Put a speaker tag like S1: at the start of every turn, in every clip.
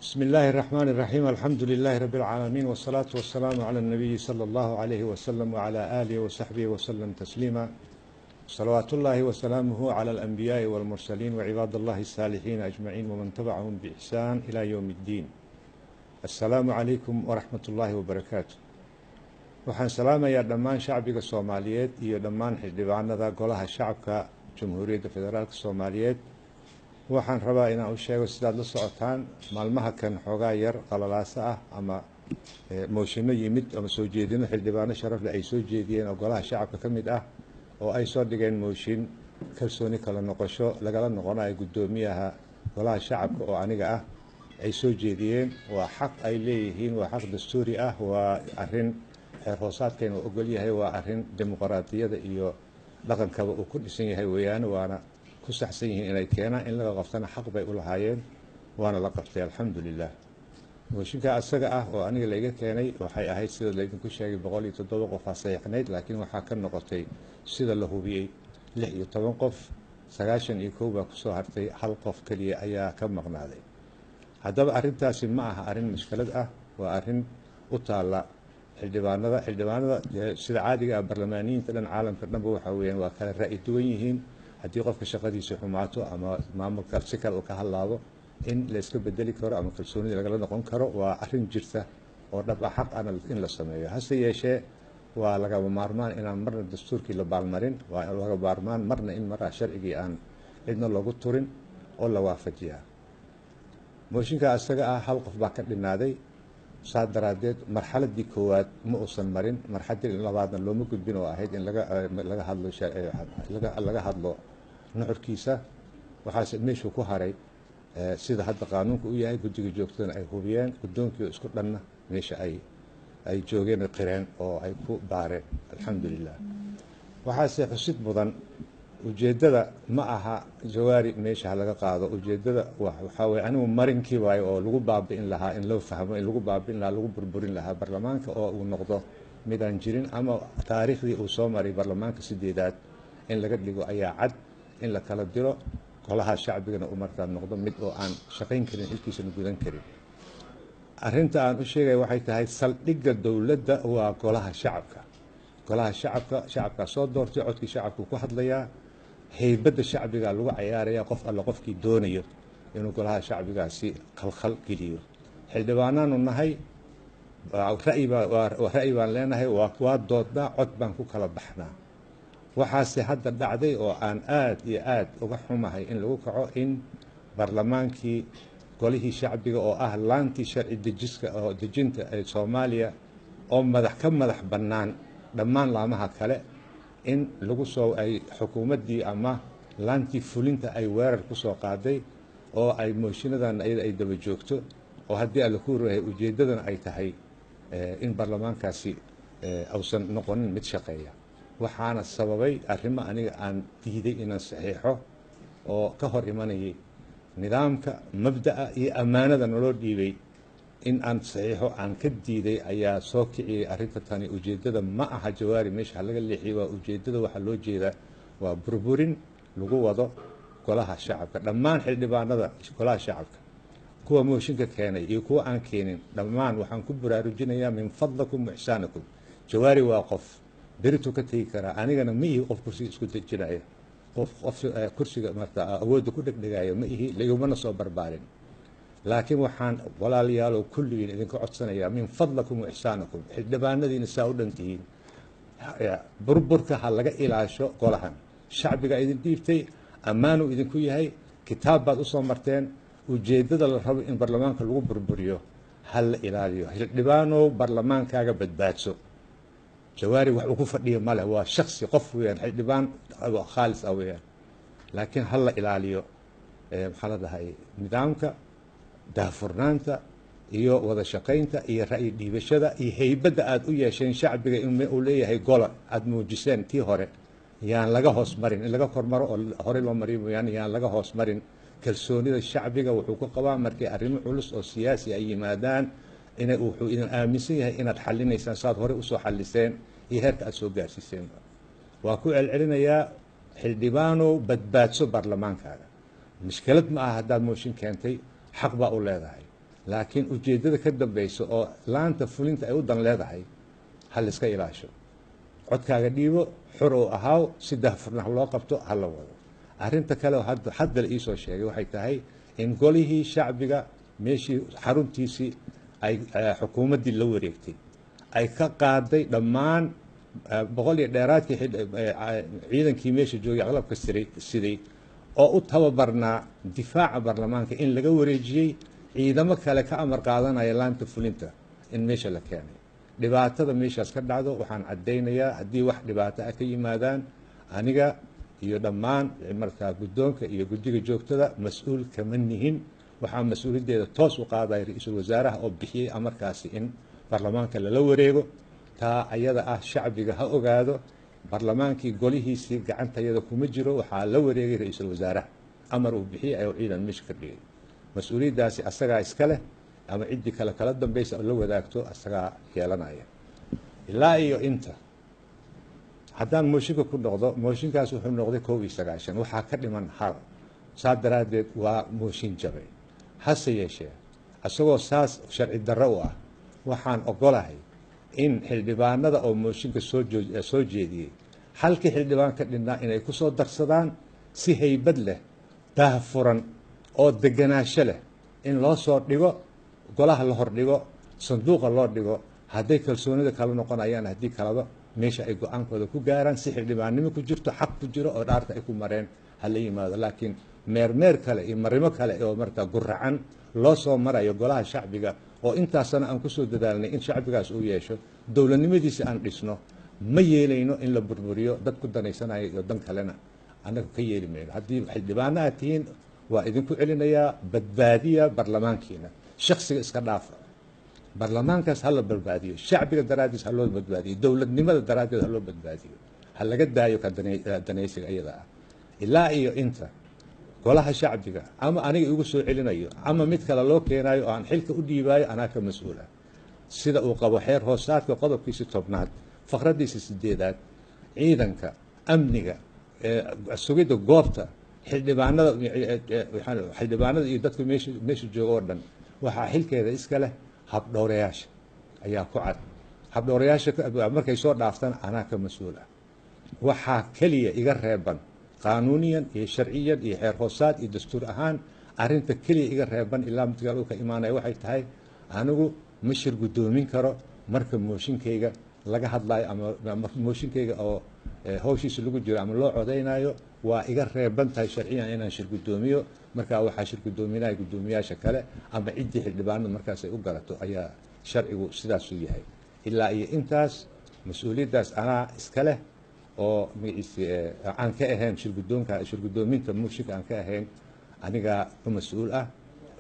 S1: بسم الله الرحمن الرحيم. الحمد لله رب العالمين، والصلاة والسلام على النبي صلى الله عليه وسلم وعلى آله وصحبه وسلم تسليما. صلوات الله وسلامه على الأنبياء والمرسلين وعباد الله الصالحين أجمعين ومن تبعهم بإحسان إلى يوم الدين. السلام عليكم ورحمة الله وبركاته. waxaan salaamayaa dhammaan shacbiga Soomaaliyeed iyo dhammaan xildhibaanada golaha shacabka Jamhuuriyadda Federaalka Soomaaliyeed. waxaan rabaa inaan u sheego sidaad la socotaan maalmaha kan xoogaa yar qalalaasa ah ama mooshinno yimid ama soo jeedino xildhibaano sharaf leh ay soo jeediyeen oo golaha shacabka ka mid ah oo ay soo dhigeen mooshin kalsooni kala noqosho lagala noqonayo guddoomiyaha golaha shacabka oo aniga ah ay soo jeediyeen. waa xaq ay leeyihiin, waa xaq dastuuri ah, waa arrin xeer hoosaadkeena uu ogol yahay, waa arrin dimuqraadiyada iyo dhaqankaba uu ku dhisan yahay weeyaan, waana ku saxsan yihiin inay keenaan in laga qabtana xaq bay u lahaayeen, waana la qabtay alxamdulilah. mooshinka asaga ah oo aniga layga keenay waxay ahayd sida laydinku sheegay 107 qof aa saxiixnayd, laakiin waxaa ka noqotay sida la hubiyey 16 qof, 91 baa kusoo hartay, hal qof keliya ayaa ka maqnaaday. haddaba arrintaasi ma aha arrin mushkilad ah, waa arrin u taalla xildhibaanada sida caadiga ah barlamaaniyiinta dhan caalamka dhanba waxa weeyaan waa kala ra'yi duwan yihiin. haddii qofka shaqadiisa xumaato ama maamulka si kale uu ka hadlaado in la iska bedeli karo ama kalsoonida lagala noqon karo waa arrin jirta oo dhab ah, xaq ana in la sameeyo. hase yeeshee waa lagaba maarmaan inaan marna dastuurkii la baalmarin, waa laga maarmaan marna in maraa sharcigii aan cidna loogu turin oo la waafajiyaa. mooshinka asaga ah hal qof baa ka dhinaaday, saa daraaddeed marxaladii koowaad ma uusan marin, marxaladii labaadna looma gudbin oo ahayd in laga hadlo nuxurkiisa. waxaase meeshuu ku haray sida hadda qaanuunka u yahay, guddiga joogtadana ay hubiyeen, guddoonkii isku dhanna meesha ay joogeen qireen oo ay ku baareen alxamdulilah. waxaase xusid mudan ujeeddada ma aha jawaari meesha laga qaado, ujeeddada waxaa weeye anigu marinkii waayo oo lagu baabi'in lahaa, in loo fahmo in lagu baabi'in lahaa, lagu burburin lahaa baarlamaanka oo uu noqdo midaan jirin, ama taariikhdii uu soo maray baarlamaanka 8aad in laga dhigo ayaa cad, in la kala diro golaha shacbigana u markaa noqdo mid oo aan shaqayn karin, xilkiisana gudan karin. arrinta aan u sheegay waxay tahay saldhigga dowladda waa golaha shacabka. golaha shacabka soo doortay, codkii shacabku ku hadlayaa, heybadda shacbiga lagu cayaaraya qof alla qofkii doonayo inuu golaha shacbigaasi khalkhal geliyo. xildhibaanaanu nahay, ra'yi baan leenahay, waa doodnaa, cod baan ku kala baxnaa. waxaase hadda dhacday oo aan aad iyo aad uga xumahay in lagu kaco in barlamaankii golihii shacbiga oo ah laantii sharci dejinta ee Soomaaliya oo ka madax bannaan dhammaan laamaha kale in lagu soo ay xukuumaddii ama laantii fulinta ay weerar ku soo qaaday oo ay mooshiinadan ayada ay daba joogto, oo haddii alla ku ruuhay ujeeddadana ay tahay in baarlamaankaasi uusan noqonin mid shaqeeya. waxaana sababay arrimo aniga aan diiday inaan saxiixo oo ka hor imanayay nidaamka, mabda'a iyo ammaanada naloo dhiibay. in aan saxiixo aan ka diiday ayaa soo kiciyey arrinta tani. ujeeddada ma aha jawaari meesha laga leexiyey, waa ujeeddada waxaa loo jeedaa waa burburin lagu wado golaha shacabka. dhammaan xildhibaanada golaha shacabka, kuwa mooshinka keenay iyo kuwa aan keenin, dhammaan waxaan ku baraarujinayaa min fadlakum wa ixsaanakum. jawaari waa qof beritu ka tegi karaa, anigana ma ihi qof kursiga isku dejinaya, qof kursiga marta awoodda ku dhegdhegaya ma ihi, laigumana soo barbaarin. laakiin waxaan walaalayaalow kulligiin idinka codsanayaa min fadlakum wa ixsaanakum, xildhibaanadiina saa u dhan tihiin, burburka ha laga ilaasho golahan. shacbiga idin dhiibtay, ammaanuu idinku yahay, kitaab baad usoo marteen. ujeeddada la rabo in baarlamaanka lagu burburiyo ha la ilaaliyo. xildhibaanow baarlamaankaaga badbaadso. jawaari wax uu ku fadhiyo male, waa shaksi, qof weeyaan, xildhibaan khaalis ah weeyaan. laakiin ha la ilaaliyo maxaa la dhahay nidaamka, daahfurnaanta iyo wada shaqaynta iyo ra'yi dhiibashada iyo heybadda aad u yeesheen shacbiga uu leeyahay gola aad muujiseen tii hore. yaan laga hoos marin, in laga kormaro oo hore loo mariyo mooyaane yaan laga hoos marin. kalsoonida shacbiga wuxuu ku qabaa markay arrimo culus oo siyaasi ay yimaadaan wuxuu idin aaminsan yahay inaad xallinaysaan saad hore usoo xalliseen iyo heerka aad soo gaarsiiseen. waa ku celcelinayaa, xildhibaanow badbaadso baarlamaankaaga. mushkilad ma aha haddaad mooshin keentay, xaq baa u leedahay, laakiin ujeeddada ka dambaysa oo laanta fulinta ay u dan leedahay ha la iska ilaasho. codkaaga dhiibo, xor oo ahaaw, si daahfurna loo qabto ha la wado. arrinta kale oo hadda la iisoo sheegay waxay tahay in golihii shacbiga meeshii xaruntiisii ay xukuumaddii la wareegtay ay ka qaaday dhammaan boqol iyo dheeraadkii ciidankii meesha joogay qalabka siday oo u tababarnaa difaaca baarlamaanka in laga wareejiyey ciidamo kale ka amar qaadanaya laanta fulinta in meesha la keenay. dhibaatada meeshaas ka dhacdo waxaan caddaynayaa haddii wax dhibaato ah ka yimaadaan aniga iyo dhammaan markaa guddoonka iyo guddiga joogtada mas-uul kama nihin. waxaa mas-uuliyaddeeda toos u qaadaya ra-iisul wasaaraha oo bixiyey amarkaasi in baarlamaanka lala wareego. taa ayada ah shacbiga ha ogaado, baarlamaankii golihiisii gacantayada kuma jiro, waxaa la wareegay ra-iisul wasaaraha amar uu bixiyey ayuu ciidan meesha ka dhigay. mas-uuliyaddaasi asagaa iska leh, ama ciddii kale kala dambaysa oo la wadaagto asagaa yeelanaya. ilaa iyo inta haddaan mooshinka ku noqdo, mooshinkaas wuxuu noqday 91 waxaa ka dhiman hal. saa daraaddeed waa mooshin jabay. hase yeeshee isagoo saas sharci darro u ah waxaan ogolahay in xildhibaanada oo mooshinka soo jeediyey halkii xildhibaan ka dhinnaa inay ku soo darsadaan si haybad leh, daahfuran oo deganaansho leh in loo soo dhigo, golaha la hordhigo, sanduuqa loo dhigo. hadday kalsoonida kala noqonayaan, haddii kalaba meesha ay go-aankooda ku gaaraan si xildhibaannimo ku jirto, xaq ku jiro oo dhaarta ay ku mareen ha la yimaado. laakiin meermeer kale iyo marimo kale oo markaa guracan loo soo marayo golaha shacbiga oo intaasana aan ku soo dadaalnay in shacbigaas uu yeesho dowladnimadiisa aan dhisno, ma yeelayno in la burburiyo dad ku danaysanaya iyo dan kalena annaga ka yeeli mayno. haddii xildhibaano aad tihiin waa idinku celinayaa, badbaadiya baarlamaankiina, shaksiga iska dhaafa. baarlamaankaas ha la badbaadiyo, shacbiga daraaddiis ha loo badbaadiyo, dowladnimada daraaddeed ha loo badbaadiyo, ha laga daayo ka danaysiga iyada ah. ilaa iyo inta golaha shacbiga ama aniga igu soo celinayo ama mid kale loo keenayo oo aan xilka u dhiibaayo anaa ka mas-uula. sida uu qabo xeer hoosaadka qodobkiisa 10aad faqradiisa 8aad ciidanka amniga sugidda goobta xildhibaanada iyo dadka meesha jooga oo dhan waxaa xilkeeda iska leh habdhowrayaasha ayaa ku cad. habdhowrayaasha markay soo dhaaftaan anaa ka mas-uula. waxaa keliya iga reeban qaanuuniyan iyo sharciyan iyo xeer hoosaad iyo dastuur ahaan arrinta keliya iga reeban ilaa midka ka imaanaya waxay tahay anigu ma shir guddoomin karo marka mooshinkayga laga hadlayo ama mooshinkayga oo hawshiisa lagu jiro ama loo codaynayo. waa iga reeban tahay sharciyan inaan shir guddoomiyo. markaa waxaa shir guddoominaya guddoomiyaasha kale ama ciddii xildhibaanada markaas ay u galato ayaa sharcigu sidaasuu yahay. ilaa iyo intaas mas-uuliyaddaas anaa iska leh oo aan ka ahayn shir guddoominta mooshinka aan ka ahayn anigaa ka mas-uul ah,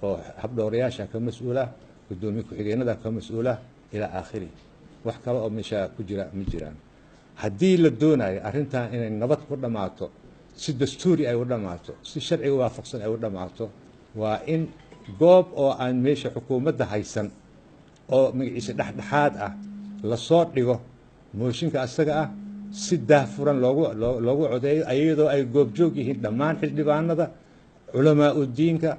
S1: oo habdhowrayaasha ka mas-uul ah, guddoomiye ku-xigeenada ka mas-uul ah ilaa aakhiri. wax kale oo meesha ku jira ma jiraan. haddii la doonayo arrintan inay nabad ku dhammaato, si dastuuri ay u dhammaato, si sharciga waafaqsan ay u dhammaato, waa in goob oo aan meesha xukuumadda haysan oo magaciisa dhexdhexaad ah la soo dhigo mooshinka asaga ah, si daahfuran loogu codeeyo iyadoo ay goobjoog yihiin dhammaan xildhibaanada, culamaa udiinka,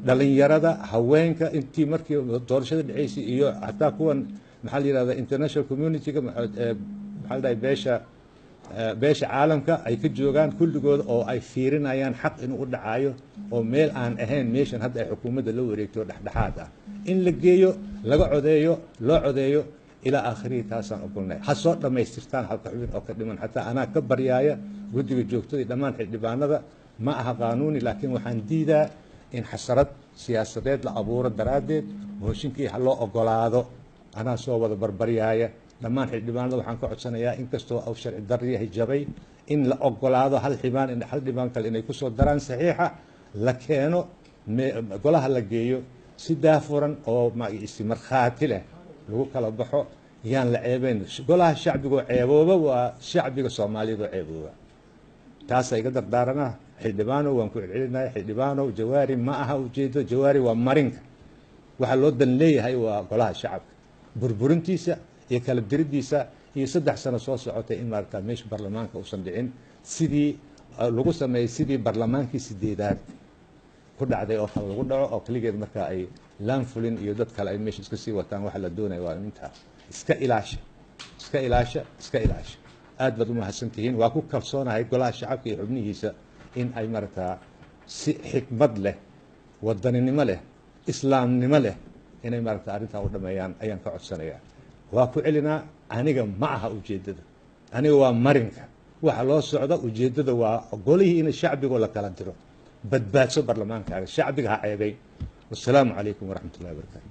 S1: dhalinyarada, haweenka, intii markii doorashada dhaceysay iyo hataa kuwan maxaa la yidhahda international community-ga maxaa la dhahay beesha caalamka ay ka joogaan kulligooda oo ay fiirinayaan xaq inuu u dhacayo oo meel aan ahayn meeshan hadda ay xukuumadda la wareegto dhexdhexaad ah in la geeyo, laga codeeyo, loo codeeyo ilaa aakhirihi. taasaan ogolnay. ha soo dhammaystirtaan halka xubin oo ka dhiman. xataa anaa ka baryaaya guddiga joogtada iyo dhammaan xildhibaanada, ma aha qaanuuni, laakiin waxaan diidaa in xasarad siyaasadeed la abuuro daraaddeed mooshinkii ha loo ogolaado. anaa soo wada barbaryaaya dhammaan xildhibaanada waxaan ka codsanayaa inkastoo uu sharci darro yahay jabay in la ogolaado hal dhibaan kale inay ku soo daraan saxiixa, la keeno golaha la geeyo si daafuran oo markhaati leh lagu kala baxo. yaan la ceebayn. golaha shacbigo ceebooba waa shacbiga Soomaaliyeed oo ceebooba. taasa iga dardaaranaa. xildhibaano waan ku celcelinaya, xildhibaano jawaari ma aha ujeedo. jawaari waa marinka. waxa loo dan leeyahay waa golaha shacabka burburintiisa iyo kala diriddiisa iyo 3 sano soo socotay in markaa meesha baarlamaanka uusan dhicin sidii lagu sameeyay sidii baarlamaankii 8aad ku dhacday oo kale lagu dhaco oo kaligeed markaa ay laan fulin iyo dad kale ay meesha iska sii wataan waxa la doonaya waa intaa iska ilaasha iska ilaasha iska ilaasha aad baad u mahadsantihiin waa ku kalsoonahay golaha shacabka iyo xubnihiisa in ay markaa si xikmad leh wadaninimo leh islaamnimo leh inay markaa arrintaa u dhameeyaan ayaan ka codsanayaa waa ku celinaa aniga ma aha ujeeddada aniga waa marinka waxa loo socda ujeeddada waa golihii in shacbiga la kala diro badbaadso barlamaankaaga shacbiga ha ceebeyn والسلام عليكم ورحمة الله وبركاته